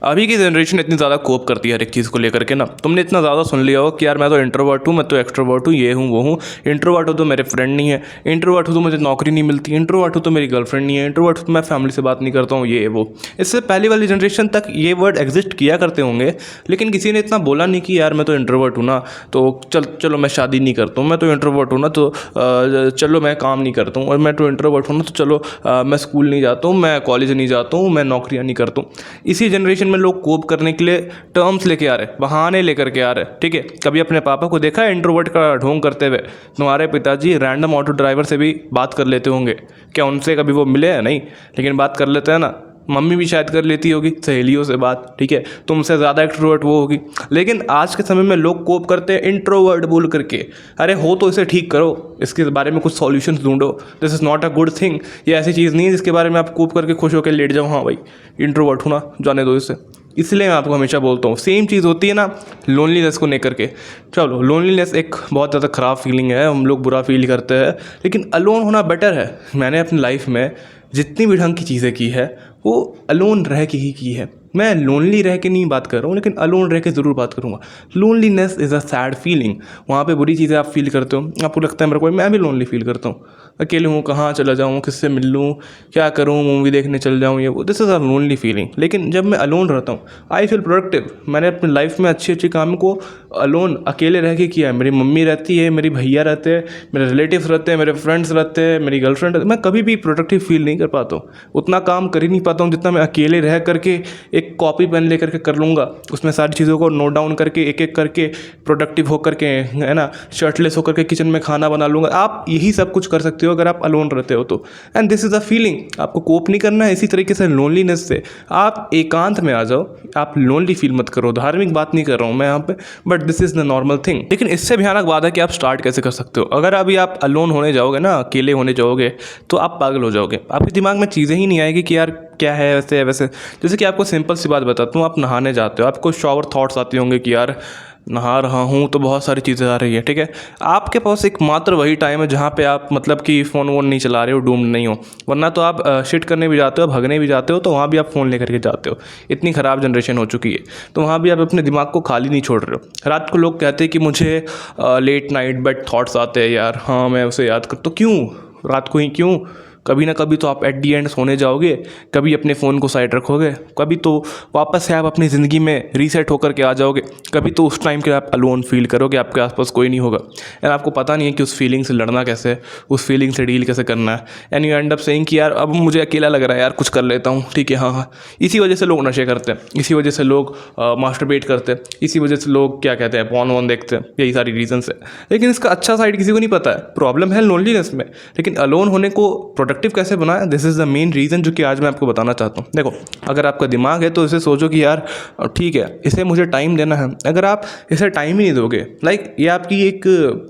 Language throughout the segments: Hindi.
अभी की जनरेशन इतनी ज़्यादा कोप करती है हर एक चीज़ को लेकर के ना। तुमने इतना ज़्यादा सुन लिया हो कि यार मैं तो इंट्रोवर्ट हूँ, मैं तो एक्सट्रोवर्ट हूँ, ये हूँ वो हूँ। इंट्रोवर्ट हूँ तो मेरे फ्रेंड नहीं है, इंट्रोवर्ट हूँ तो मुझे नौकरी नहीं मिलती, इंट्रोवर्ट हूँ तो मेरी गर्लफ्रेंड नहीं है, इंट्रोवर्ट हूँ तो मैं फैमिली से बात नहीं करता हूँ, ये वो। इससे पहले वाली जनरेशन तक ये वर्ड एग्जिस्ट किया करते होंगे, लेकिन किसी ने इतना बोला नहीं कि यार मैं तो इंट्रोवर्ट हूँ ना, तो चलो मैं शादी नहीं करता हूँ, मैं तो इंट्रोवर्ट हूँ ना, तो चलो मैं काम नहीं करता हूँ, और मैं तो इंट्रोवर्ट हूँ ना, तो चलो मैं स्कूल नहीं जाता हूँ, मैं कॉलेज नहीं जाता हूँ, मैं नौकरियाँ नहीं करता हूँ। इसी जनरेशन में लोग कोप करने के लिए टर्म्स लेके आ रहे, बहाने लेकर के आ रहे, ठीक है। कभी अपने पापा को देखा है इंट्रोवर्ट का ढोंग करते हुए? तुम्हारे पिताजी रैंडम ऑटो ड्राइवर से भी बात कर लेते होंगे, क्या उनसे कभी वो मिले हैं? नहीं, लेकिन बात कर लेते हैं ना। मम्मी भी शायद कर लेती होगी सहेलियों से बात, ठीक है। तुमसे ज़्यादा एक्सट्रोवर्ट वो होगी। लेकिन आज के समय में लोग कोप करते हैं इंट्रोवर्ट बोल करके। अरे हो तो इसे ठीक करो, इसके बारे में कुछ सॉल्यूशंस ढूंढो। This is not a good thing. ये ऐसी चीज़ नहीं है जिसके बारे में आप कोप करके खुश होकर लेट जाओ, हाँ भाई इंट्रोवर्ट हूँ ना, जाने दो इसे। इसलिए मैं आपको हमेशा बोलता हूँ, सेम चीज़ होती है ना लोनलीनेस को लेकर के। चलो लोनलीनेस एक बहुत ज़्यादा ख़राब फीलिंग है, हम लोग बुरा फील करते हैं, लेकिन अलोन होना बेटर है। मैंने अपनी लाइफ में जितनी भी ढंग की चीज़ें की है वो अलोन रह के ही की है। मैं लोनली रह के नहीं बात कर रहा हूँ, लेकिन अलोन रह के ज़रूर बात करूँगा। Loneliness is a sad feeling. वहाँ पे बुरी चीज़ें आप फील करते हो, आपको लगता है मेरे को, मैं भी लोनली फील करता हूँ। अकेले हूँ, कहाँ चला जाऊँ, किससे मिल लूँ, क्या करूँ, मूवी देखने चल जाऊँ, ये वो। This is a lonely feeling. लेकिन जब मैं अलोन रहता हूँ आई फील प्रोडक्टिव। मैंने अपनी लाइफ में अच्छी अच्छी काम को अलोन अकेले रह के किया है। मेरी मम्मी रहती है, मेरे भैया रहते हैं, मेरे रिलेटिव्स रहते हैं, मेरे फ्रेंड्स रहते हैं, मेरी गर्लफ्रेंड रहती है। मैं कभी भी प्रोडक्टिव फील नहीं कर पाता हूँ, उतना काम कर ही नहीं पाता हूँ जितना मैं अकेले रह करके एक कॉपी पेन लेकर के कर लूँगा। उसमें सारी चीज़ों को नोट डाउन करके एक एक करके प्रोडक्टिव होकर के, है ना, शर्टलेस होकर के किचन में खाना बना लूँगा। आप यही सब कुछ कर सकते हो अगर आप अलोन रहते हो तो। And this is a feeling. आपको कोप नहीं करना है इसी तरीके से लोनलीनेस से। आप एकांत में आ जाओ, आप लोनली फील मत करो। धार्मिक बात नहीं कर रहा हूँ मैं यहाँ पे, but this is the normal thing. लेकिन इससे भयानक बात है कि आप स्टार्ट कैसे कर सकते हो। अगर अभी आप अलोन होने जाओगे ना, अकेले होने जाओगे, तो आप पागल हो जाओगे। आपके दिमाग में चीज़ें ही नहीं आएगी कि यार क्या है वैसे वैसे। जैसे कि आपको सिंपल सी बात बताता हूँ, आप नहाने जाते हो, आपको शॉवर थॉट्स आते होंगे कि यार नहा रहा हूँ तो बहुत सारी चीज़ें आ रही है, ठीक है। आपके पास एक मात्र वही टाइम है जहाँ पे आप मतलब कि फ़ोन वोन नहीं चला रहे हो, डूम्ड नहीं हो। वरना तो आप शिट करने भी जाते हो, भगने भी जाते हो, तो वहाँ भी आप फ़ोन लेकर के जाते हो। इतनी ख़राब जनरेशन हो चुकी है, तो वहाँ भी आप अपने दिमाग को खाली नहीं छोड़ रहे हो। रात को लोग कहते हैं कि मुझे लेट नाइट बेड थॉट्स आते हैं यार, हाँ मैं उसे याद कर, तो क्यों रात को ही क्यों? कभी ना कभी तो आप एट दी एंड सोने जाओगे, कभी अपने फ़ोन को साइड रखोगे, कभी तो वापस से आप अपनी ज़िंदगी में रीसेट होकर के आ जाओगे, कभी तो उस टाइम के आप अलोन फील करोगे, आपके आसपास कोई नहीं होगा। एंड आपको पता नहीं है कि उस फीलिंग से लड़ना कैसे है, उस फीलिंग से डील कैसे करना है। And you and up saying कि यार अब मुझे अकेला लग रहा है यार, कुछ कर लेता हूँ, ठीक है, हाँ हाँ। इसी वजह से लोग नशे करते हैं, इसी वजह से लोग मास्टरबेट करते हैं, इसी वजह से लोग क्या कहते हैं पॉर्न वॉन देखते हैं, यही सारी रीजन है। लेकिन इसका अच्छा साइड किसी को नहीं पता है। प्रॉब्लम है लोनलीनेस में, लेकिन अलोन होने को प्रोडक्टिव कैसे बनाया, this is the main reason जो कि आज मैं आपको बताना चाहता हूँ। देखो, अगर आपका दिमाग है तो इसे सोचो कि यार ठीक है, इसे मुझे टाइम देना है। अगर आप इसे टाइम ही नहीं दोगे, लाइक ये आपकी एक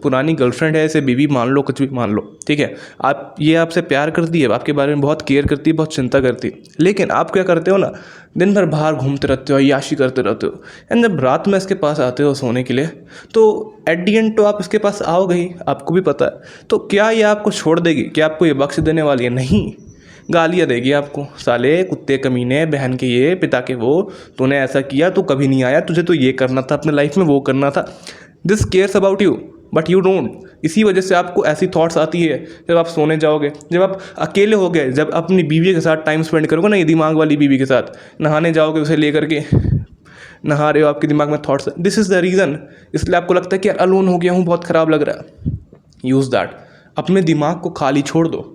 पुरानी गर्लफ्रेंड है, इसे बीवी मान लो, कुछ भी मान लो, ठीक है। आप ये आपसे प्यार करती है, आपके बारे में बहुत केयर करती है, बहुत चिंता करती है, लेकिन आप क्या करते हो ना, दिन भर बाहर घूमते रहते हो, याशी करते रहते हो। एंड जब रात में इसके पास आते हो सोने के लिए, तो एट दी एंड तो आप इसके पास आओगे ही, आपको भी पता है। तो क्या ये आपको छोड़ देगी? क्या आपको ये बख्श देने वाली है? नहीं, गालियाँ देगी आपको, साले कुत्ते कमीने, बहन के ये, पिता के वो, तूने ऐसा किया, तू कभी नहीं आया, तुझे तो ये करना था अपने लाइफ में, वो करना था। This cares about you but you don't. इसी वजह से आपको ऐसी थॉट्स आती है जब आप सोने जाओगे, जब आप अकेले हो गए, जब अपनी बीवी के साथ टाइम स्पेंड करोगे ना, ये दिमाग वाली बीवी के साथ, नहाने जाओगे, उसे लेकर के नहा रहे हो, आपके दिमाग में thoughts, this is the reason. इसलिए आपको लगता है कि यार अलोन हो गया हूँ, बहुत ख़राब लग रहा है। यूज़ दैट, अपने दिमाग को खाली छोड़ दो।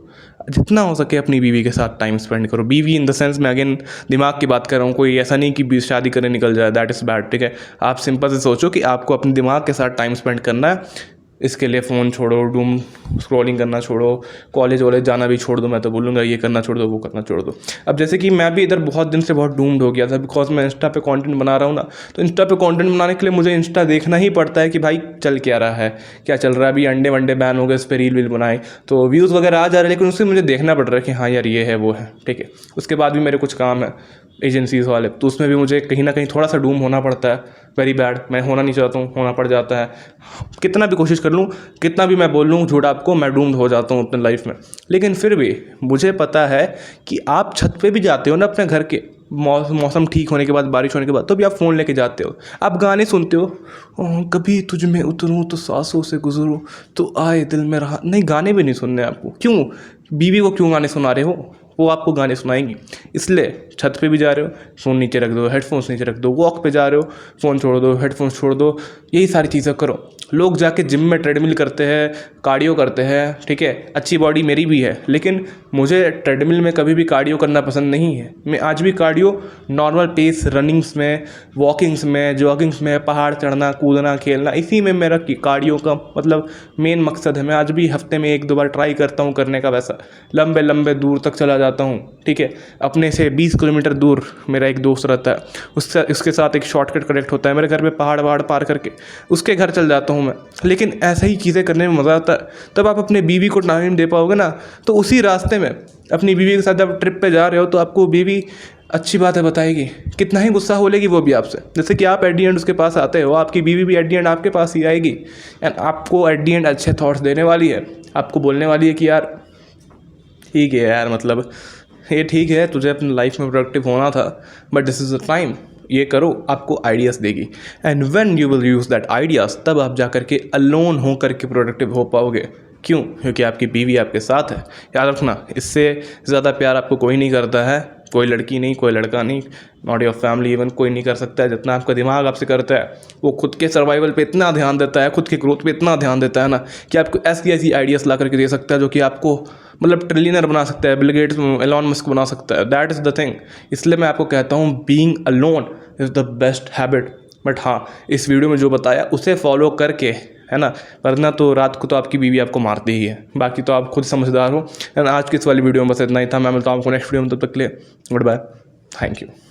जितना हो सके अपनी बीवी के साथ टाइम स्पेंड करो। बीवी इन द सेंस मैं अगेन दिमाग की बात कर रहा हूँ, कोई ऐसा नहीं कि शादी करने निकल जाए, दैट इज़ बैड, ठीक है। आप सिंपल से सोचो कि आपको अपने दिमाग के साथ टाइम स्पेंड करना है। इसके लिए फ़ोन छोड़ो, डूम स्क्रॉलिंग करना छोड़ो, कॉलेज वॉलेज जाना भी छोड़ दो। मैं तो बोलूँगा ये करना छोड़ दो, वो करना छोड़ दो। अब जैसे कि मैं भी इधर बहुत दिन से बहुत डूम्ड हो गया था, बिकॉज मैं इंस्टा पे कंटेंट बना रहा हूँ ना, तो इंस्टा पे कंटेंट बनाने के लिए मुझे इंस्टा देखना ही पड़ता है कि भाई चल क्या रहा है, क्या चल रहा है। अभी अंडे वंडे बैन हो गए, इस पर रील वील बनाए तो व्यूज़ वगैरह आ जा रहे हैं, लेकिन उससे मुझे देखना पड़ रहा है कि हाँ यार ये है वो है, ठीक है। उसके बाद भी मेरे कुछ काम है एजेंसीज़ वाले, तो उसमें भी मुझे कहीं ना कहीं थोड़ा सा डूम होना पड़ता है। वेरी बैड, मैं होना नहीं चाहता हूँ, होना पड़ जाता है। कितना भी कोशिश कर लूँ, कितना भी मैं बोल लूँ झूठ आपको, मैं डूम्ड हो जाता हूँ अपने लाइफ में। लेकिन फिर भी मुझे पता है कि आप छत पे भी जाते हो ना अपने घर के, मौसम ठीक होने के बाद, बारिश होने के बाद, तो भी आप फ़ोन लेके जाते हो, आप गाने सुनते हो, कभी तुझ में उतरूँ तो सांसों से गुजरूँ तो आए दिल में रहा। नहीं, गाने भी नहीं सुनने आपको। क्यों? बीवी को क्यों गाने सुना रहे हो? वो आपको गाने सुनाएंगी। इसलिए छत पे भी जा रहे हो, फ़ोन नीचे रख दो, हेडफोन्स नीचे रख दो, वॉक पे जा रहे हो, फ़ोन छोड़ दो, हेडफोन्स छोड़ दो, यही सारी चीज़ें करो। लोग जाके जिम में ट्रेडमिल करते हैं, कार्डियो करते हैं, ठीक है, अच्छी बॉडी मेरी भी है, लेकिन मुझे ट्रेडमिल में कभी भी कार्डियो करना पसंद नहीं है। मैं आज भी कार्डियो नॉर्मल पेस रनिंग्स में, वॉकिंग्स में, जॉगिंग्स में, पहाड़ चढ़ना, कूदना, खेलना, इसी में मेरा कार्डियो का मतलब मेन मकसद है। मैं आज भी हफ्ते में 1-2 बार ट्राई करता हूँ करने का, वैसा लंबे लंबे दूर तक चला जाता हूँ, ठीक है। अपने से 20 किलोमीटर दूर मेरा एक दोस्त रहता है, उसके साथ एक शॉर्टकट कनेक्ट होता है मेरे घर पे, पहाड़ पार करके उसके घर चल जाता हूँ मैं। लेकिन ऐसा ही चीज़ें करने में मज़ा आता है। तब आप अपने बीवी को टाइम दे पाओगे ना, तो उसी रास्ते में अपनी बीवी के साथ जब ट्रिप पे जा रहे हो तो आपको बीवी अच्छी बातें बताएगी, कितना ही गुस्सा हो लेगी वो भी आपसे। जैसे कि आप एट दी एंड उसके पास आते हो, आपकी बीवी भी एट दी एंड आपके पास ही आएगी, एंड आपको एट दी एंड अच्छे थॉट्स देने वाली है। आपको बोलने वाली है कि यार ठीक है यार, मतलब ये ठीक है, तुझे अपनी लाइफ में प्रोडक्टिव होना था, but this is the time, ये करो, आपको आइडियाज़ देगी। And when you will use that ideas, तब आप जा करके अलोन हो करके प्रोडक्टिव हो पाओगे। क्यों? क्योंकि आपकी बीवी आपके साथ है। याद रखना, इससे ज़्यादा प्यार आपको कोई नहीं करता है, कोई लड़की नहीं, कोई लड़का नहीं, नॉट योर फैमिली इवन, कोई नहीं कर सकता है जितना आपका दिमाग आपसे करता है। वो खुद के सर्वाइवल पे इतना ध्यान देता है, खुद की ग्रोथ पे इतना ध्यान देता है ना, कि आपको ऐसी ऐसी आइडियाज़ ला करके दे सकता है जो कि आपको मतलब ट्रिलियनर बना सकता है, बिल गेट्स, एलॉन मस्क बना सकता है। That is the thing. इसलिए मैं आपको कहता हूँ, being alone is the best habit. But हाँ, इस वीडियो में जो बताया उसे फॉलो करके, है ना, वरना तो रात को तो आपकी बीवी आपको मारती ही है। बाकी तो आप खुद समझदार हो। एंड आज की इस वाली वीडियो में बस इतना ही था। मैं मिलता हूँ आपको नेक्स्ट वीडियो में, तब तक के लिए गुड बाय, थैंक यू।